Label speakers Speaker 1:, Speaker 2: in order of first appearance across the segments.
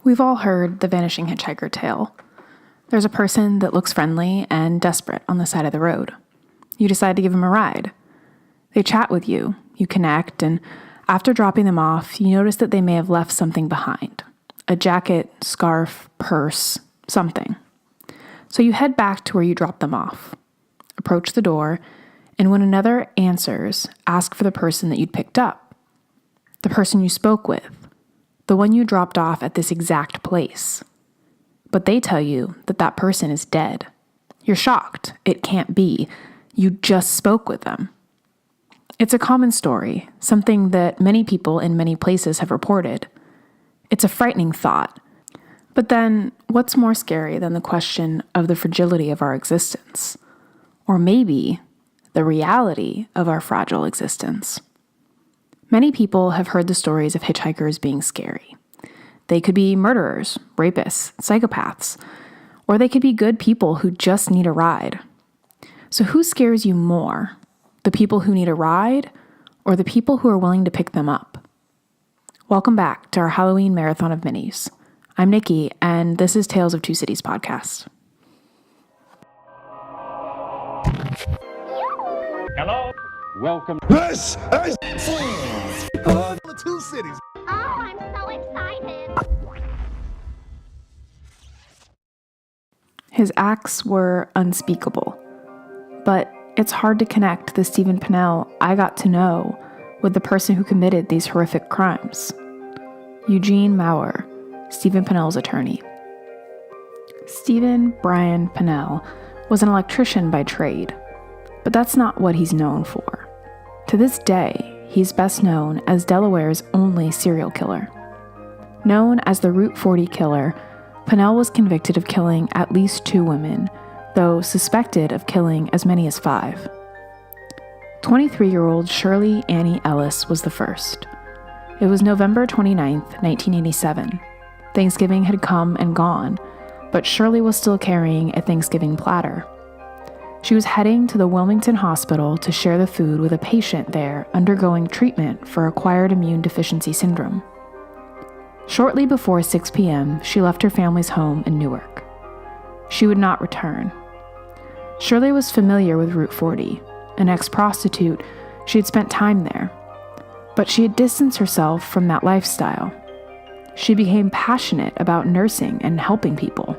Speaker 1: We've all heard the vanishing hitchhiker tale. There's a person that looks friendly and desperate on the side of the road. You decide to give them a ride. They chat with you, you connect, and after dropping them off, you notice that they may have left something behind. A jacket, scarf, purse, something. So you head back to where you dropped them off, approach the door, and when another answers, ask for the person that you'd picked up. The person you spoke with. The one you dropped off at this exact place. But they tell you that that person is dead. You're shocked. It can't be. You just spoke with them. It's a common story, something that many people in many places have reported. It's a frightening thought. But then, what's more scary than the question of the fragility of our existence? Or maybe the reality of our fragile existence? Many people have heard the stories of hitchhikers being scary. They could be murderers, rapists, psychopaths, or they could be good people who just need a ride. So who scares you more? The people who need a ride, or the people who are willing to pick them up? Welcome back to our Halloween Marathon of Minis. I'm Nikki, and this is Tales of Two Cities podcast.
Speaker 2: Hello?
Speaker 3: Welcome.
Speaker 4: This is the Two Cities.
Speaker 5: Oh, I'm so excited.
Speaker 1: His acts were unspeakable, but it's hard to connect the Stephen Pennell I got to know with the person who committed these horrific crimes. Eugene Maurer, Stephen Pennell's attorney. Stephen Brian Pennell was an electrician by trade, but that's not what he's known for. To this day, he's best known as Delaware's only serial killer. Known as the Route 40 killer, Pennell was convicted of killing at least 2 women, though suspected of killing as many as 5. 23-year-old Shirley Annie Ellis was the first. It was November 29, 1987. Thanksgiving had come and gone, but Shirley was still carrying a Thanksgiving platter. She was heading to the Wilmington Hospital to share the food with a patient there undergoing treatment for acquired immune deficiency syndrome. Shortly before 6 p.m., she left her family's home in Newark. She would not return. Shirley was familiar with Route 40. An ex-prostitute, she had spent time there. But she had distanced herself from that lifestyle. She became passionate about nursing and helping people.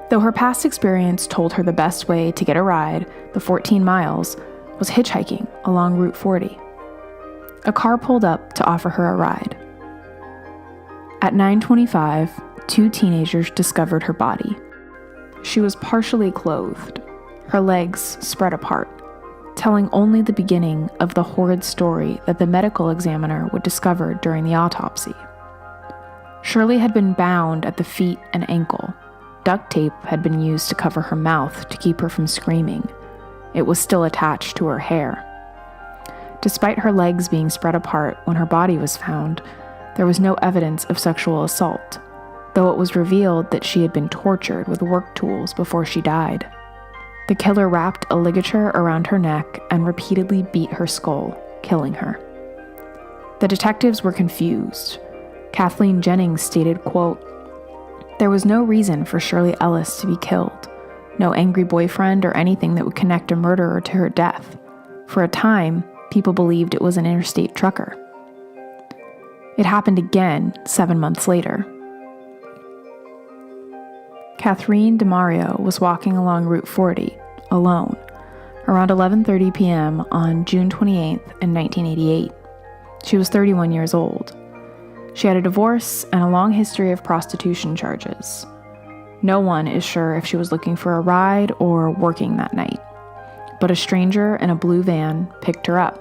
Speaker 1: Though her past experience told her the best way to get a ride, the 14 miles, was hitchhiking along Route 40. A car pulled up to offer her a ride. At 9:25, 2 teenagers discovered her body. She was partially clothed, her legs spread apart, telling only the beginning of the horrid story that the medical examiner would discover during the autopsy. Shirley had been bound at the feet and ankle. Duct tape had been used to cover her mouth to keep her from screaming. It was still attached to her hair. Despite her legs being spread apart when her body was found, there was no evidence of sexual assault, though it was revealed that she had been tortured with work tools before she died. The killer wrapped a ligature around her neck and repeatedly beat her skull, killing her. The detectives were confused. Kathleen Jennings stated, quote, "There was no reason for Shirley Ellis to be killed. No angry boyfriend or anything that would connect a murderer to her death. For a time, people believed it was an interstate trucker." It happened again 7 months later. Catherine DeMario was walking along Route 40, alone, around 11:30 p.m. on June 28th in 1988. She was 31 years old. She had a divorce and a long history of prostitution charges. No one is sure if she was looking for a ride or working that night, but a stranger in a blue van picked her up.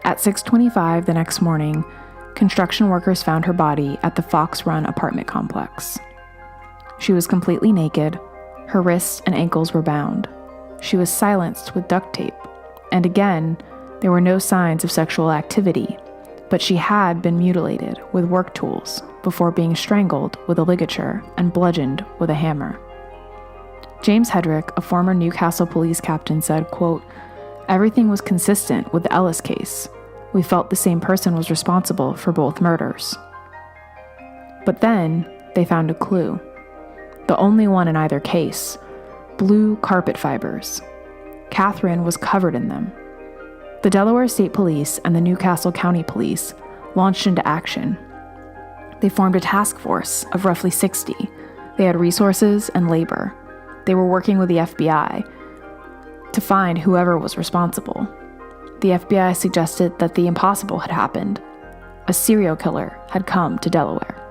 Speaker 1: At 6:25 the next morning, construction workers found her body at the Fox Run apartment complex. She was completely naked, her wrists and ankles were bound. She was silenced with duct tape, and again, there were no signs of sexual activity, but she had been mutilated with work tools before being strangled with a ligature and bludgeoned with a hammer. James Hedrick, a former Newcastle police captain, said, quote, "Everything was consistent with the Ellis case. We felt the same person was responsible for both murders." But then they found a clue. The only one in either case: blue carpet fibers. Catherine was covered in them. The Delaware State Police and the Newcastle County Police launched into action. They formed a task force of roughly 60. They had resources and labor. They were working with the FBI to find whoever was responsible. The FBI suggested that the impossible had happened. A serial killer had come to Delaware.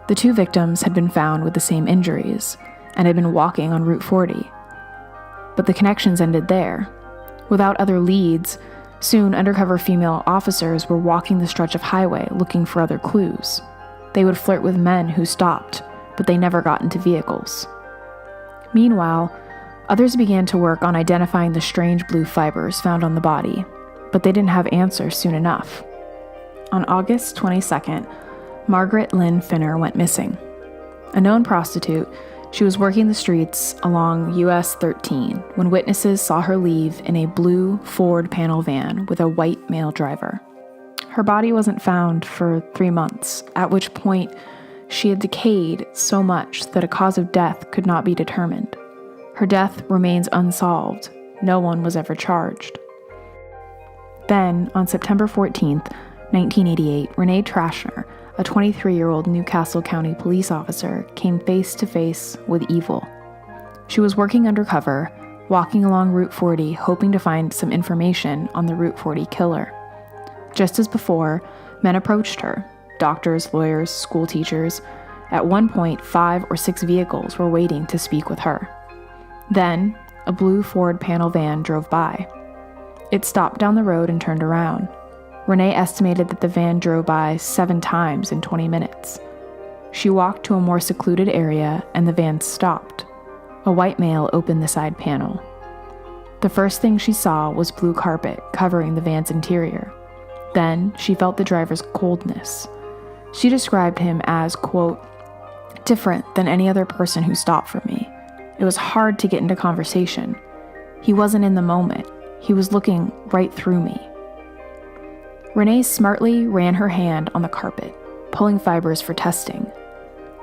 Speaker 1: The two victims had been found with the same injuries and had been walking on Route 40. But the connections ended there. Without other leads, soon undercover female officers were walking the stretch of highway looking for other clues. They would flirt with men who stopped, but they never got into vehicles. Meanwhile, others began to work on identifying the strange blue fibers found on the body, but they didn't have answers soon enough. On August 22nd, Margaret Lynn Finner went missing. A known prostitute, she was working the streets along US 13 when witnesses saw her leave in a blue Ford panel van with a white male driver. Her body wasn't found for 3 months, at which point she had decayed so much that a cause of death could not be determined. Her death remains unsolved. No one was ever charged. Then, on September 14th, 1988, Renee Trashner, a 23-year-old Newcastle County police officer, came face to face with evil. She was working undercover, walking along Route 40, hoping to find some information on the Route 40 killer. Just as before, men approached her: doctors, lawyers, school teachers. At one point, 5 or 6 vehicles were waiting to speak with her. Then, a blue Ford panel van drove by. It stopped down the road and turned around. Renee estimated that the van drove by 7 times in 20 minutes. She walked to a more secluded area and the van stopped. A white male opened the side panel. The first thing she saw was blue carpet covering the van's interior. Then she felt the driver's coldness. She described him as, quote, different than any other person who stopped for me. It was hard to get into conversation. He wasn't in the moment. He was looking right through me. Renee smartly ran her hand on the carpet, pulling fibers for testing.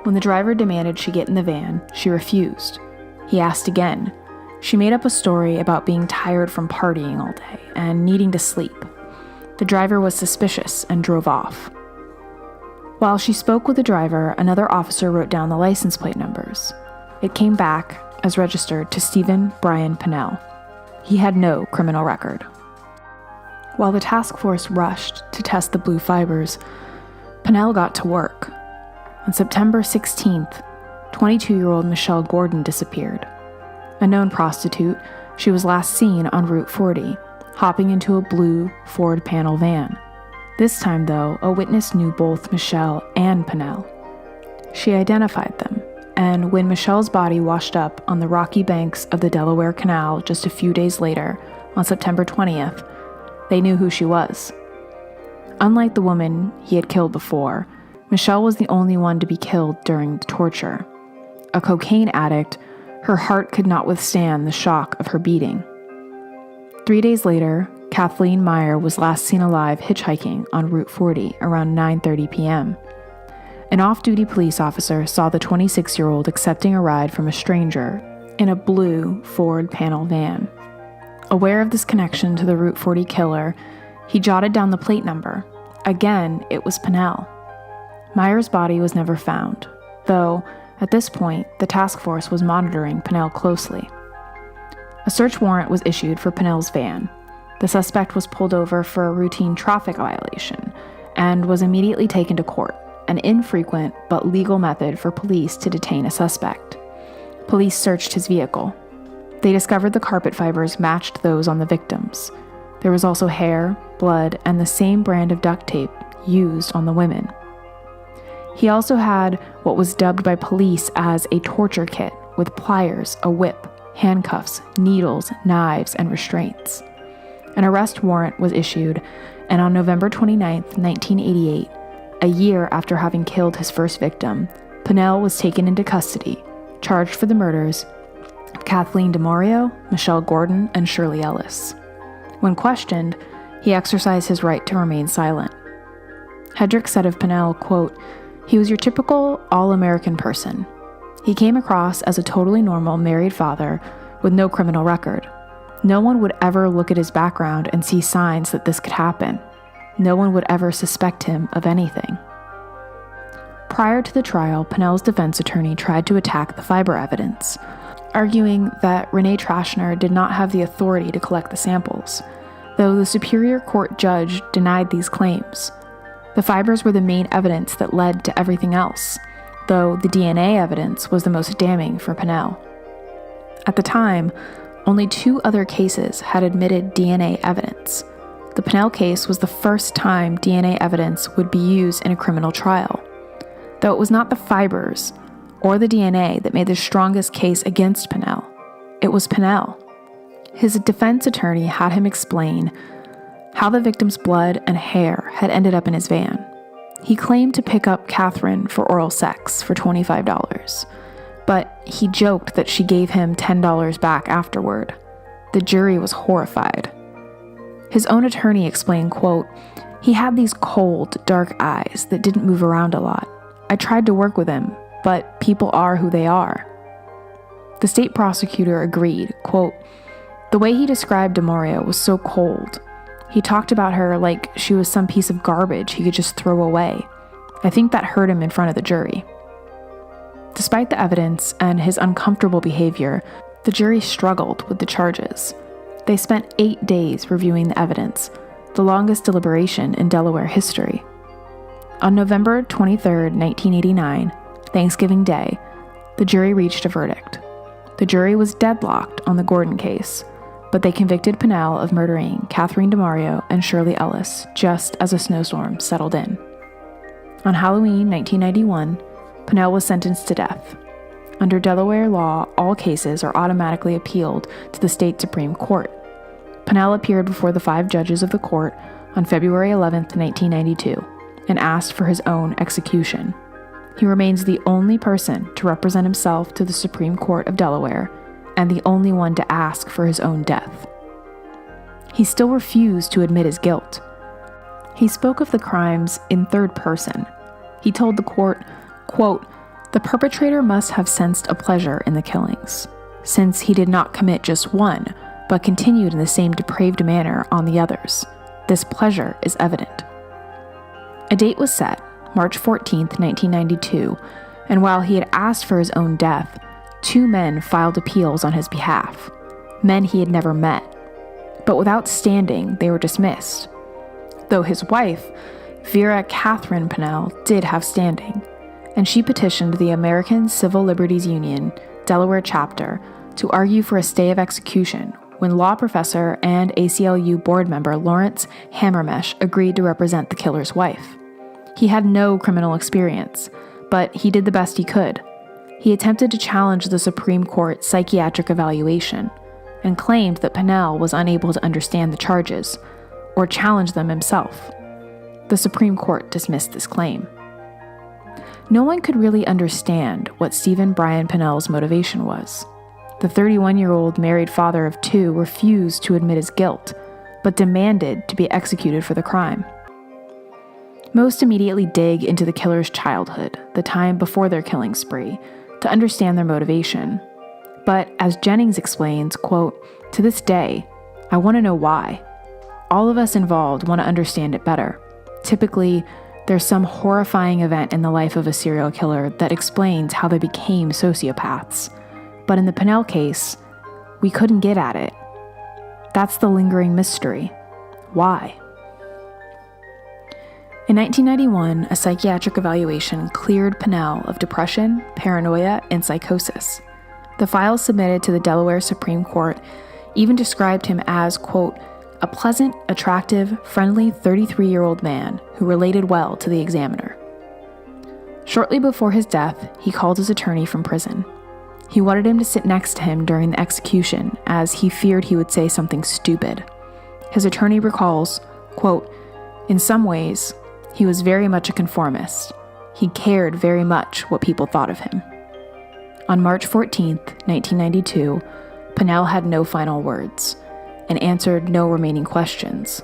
Speaker 1: When the driver demanded she get in the van, she refused. He asked again. She made up a story about being tired from partying all day and needing to sleep. The driver was suspicious and drove off. While she spoke with the driver, another officer wrote down the license plate numbers. It came back as registered to Stephen Brian Pennell. He had no criminal record. While the task force rushed to test the blue fibers, Pennell got to work. On September 16th, 22-year-old Michelle Gordon disappeared. A known prostitute, she was last seen on Route 40, hopping into a blue Ford panel van. This time, though, a witness knew both Michelle and Pennell. She identified them, and when Michelle's body washed up on the rocky banks of the Delaware Canal just a few days later, on September 20th, they knew who she was. Unlike the woman he had killed before, Michelle was the only one to be killed during the torture. A cocaine addict, her heart could not withstand the shock of her beating. 3 days later, Kathleen Meyer was last seen alive hitchhiking on Route 40 around 9:30 p.m. An off-duty police officer saw the 26-year-old accepting a ride from a stranger in a blue Ford panel van. Aware of this connection to the Route 40 killer, he jotted down the plate number. Again, it was Pennell. Meyer's body was never found, though at this point, the task force was monitoring Pennell closely. A search warrant was issued for Pennell's van. The suspect was pulled over for a routine traffic violation and was immediately taken to court, an infrequent but legal method for police to detain a suspect. Police searched his vehicle. They discovered the carpet fibers matched those on the victims. There was also hair, blood, and the same brand of duct tape used on the women. He also had what was dubbed by police as a torture kit with pliers, a whip, handcuffs, needles, knives, and restraints. An arrest warrant was issued, and on November 29, 1988, a year after having killed his first victim, Pennell was taken into custody, charged for the murders of Kathleen DeMario, Michelle Gordon, and Shirley Ellis. When questioned, he exercised his right to remain silent. Hedrick said of Pennell, quote, He was your typical all-American person. He came across as a totally normal married father with no criminal record. No one would ever look at his background and see signs that this could happen. No one would ever suspect him of anything. Prior to the trial, Pinnell's defense attorney tried to attack the fiber evidence, arguing that Renee Trashner did not have the authority to collect the samples, though the Superior Court judge denied these claims. The fibers were the main evidence that led to everything else, though the DNA evidence was the most damning for Pinnell. At the time, only 2 other cases had admitted DNA evidence. The Pinnell case was the first time DNA evidence would be used in a criminal trial. Though it was not the fibers or the DNA that made the strongest case against Pinnell, it was Pinnell. His defense attorney had him explain how the victim's blood and hair had ended up in his van. He claimed to pick up Catherine for oral sex for $25, but he joked that she gave him $10 back afterward. The jury was horrified. His own attorney explained, quote, "He had these cold, dark eyes that didn't move around a lot. I tried to work with him, but people are who they are." The state prosecutor agreed, quote, "The way he described DeMario was so cold. He talked about her like she was some piece of garbage he could just throw away. I think that hurt him in front of the jury." Despite the evidence and his uncomfortable behavior, the jury struggled with the charges. They spent 8 days reviewing the evidence, the longest deliberation in Delaware history. On November 23, 1989, Thanksgiving Day, the jury reached a verdict. The jury was deadlocked on the Gordon case, but they convicted Pinnell of murdering Catherine DeMario and Shirley Ellis just as a snowstorm settled in. On Halloween 1991, Pinnell was sentenced to death. Under Delaware law, all cases are automatically appealed to the state Supreme Court. Pinnell appeared before the 5 judges of the court on February 11, 1992, and asked for his own execution. He remains the only person to represent himself to the Supreme Court of Delaware, and the only one to ask for his own death. He still refused to admit his guilt. He spoke of the crimes in third person. He told the court, quote, "The perpetrator must have sensed a pleasure in the killings, since he did not commit just one, but continued in the same depraved manner on the others. This pleasure is evident." A date was set, March 14, 1992, and while he had asked for his own death, 2 men filed appeals on his behalf, men he had never met. But without standing, they were dismissed. Though his wife, Vera Catherine Pinnell, did have standing, and she petitioned the American Civil Liberties Union, Delaware chapter, to argue for a stay of execution when law professor and ACLU board member Lawrence Hammermesh agreed to represent the killer's wife. He had no criminal experience, but he did the best he could. He attempted to challenge the Supreme Court psychiatric evaluation and claimed that Pinnell was unable to understand the charges or challenge them himself. The Supreme Court dismissed this claim. No one could really understand what Stephen Brian Pinnell's motivation was. The 31-year-old married father of 2 refused to admit his guilt, but demanded to be executed for the crime. Most immediately dig into the killer's childhood, the time before their killing spree, to understand their motivation. But as Jennings explains, quote, "To this day, I want to know why. All of us involved want to understand it better. Typically, there's some horrifying event in the life of a serial killer that explains how they became sociopaths. But in the Pinnell case, we couldn't get at it. That's the lingering mystery. Why?" In 1991, a psychiatric evaluation cleared Pinnell of depression, paranoia, and psychosis. The files submitted to the Delaware Supreme Court even described him as, quote, "a pleasant, attractive, friendly 33-year-old man who related well to the examiner." Shortly before his death, he called his attorney from prison. He wanted him to sit next to him during the execution, as he feared he would say something stupid. His attorney recalls, quote, "In some ways, he was very much a conformist. He cared very much what people thought of him." On March 14, 1992, Pinnell had no final words and answered no remaining questions.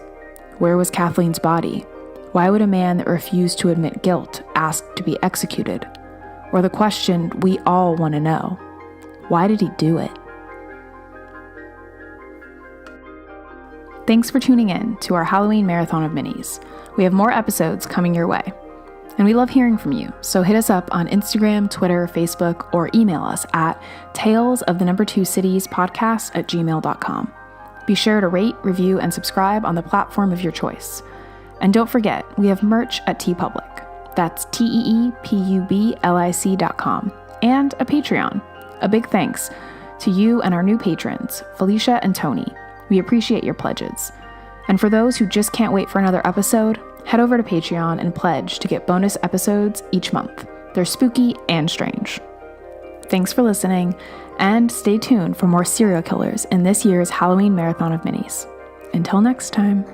Speaker 1: Where was Kathleen's body? Why would a man that refused to admit guilt ask to be executed? Or the question we all want to know, why did he do it? Thanks for tuning in to our Halloween marathon of minis. We have more episodes coming your way. And we love hearing from you, so hit us up on Instagram, Twitter, Facebook, or email us at talesofthe2citiespodcast@gmail.com. Be sure to rate, review, and subscribe on the platform of your choice. And don't forget, we have merch at TeePublic. That's TEEPUBLIC.com. And a Patreon. A big thanks to you and our new patrons, Felicia and Tony. We appreciate your pledges. And for those who just can't wait for another episode, head over to Patreon and pledge to get bonus episodes each month. They're spooky and strange. Thanks for listening, and stay tuned for more serial killers in this year's Halloween Marathon of Minis. Until next time.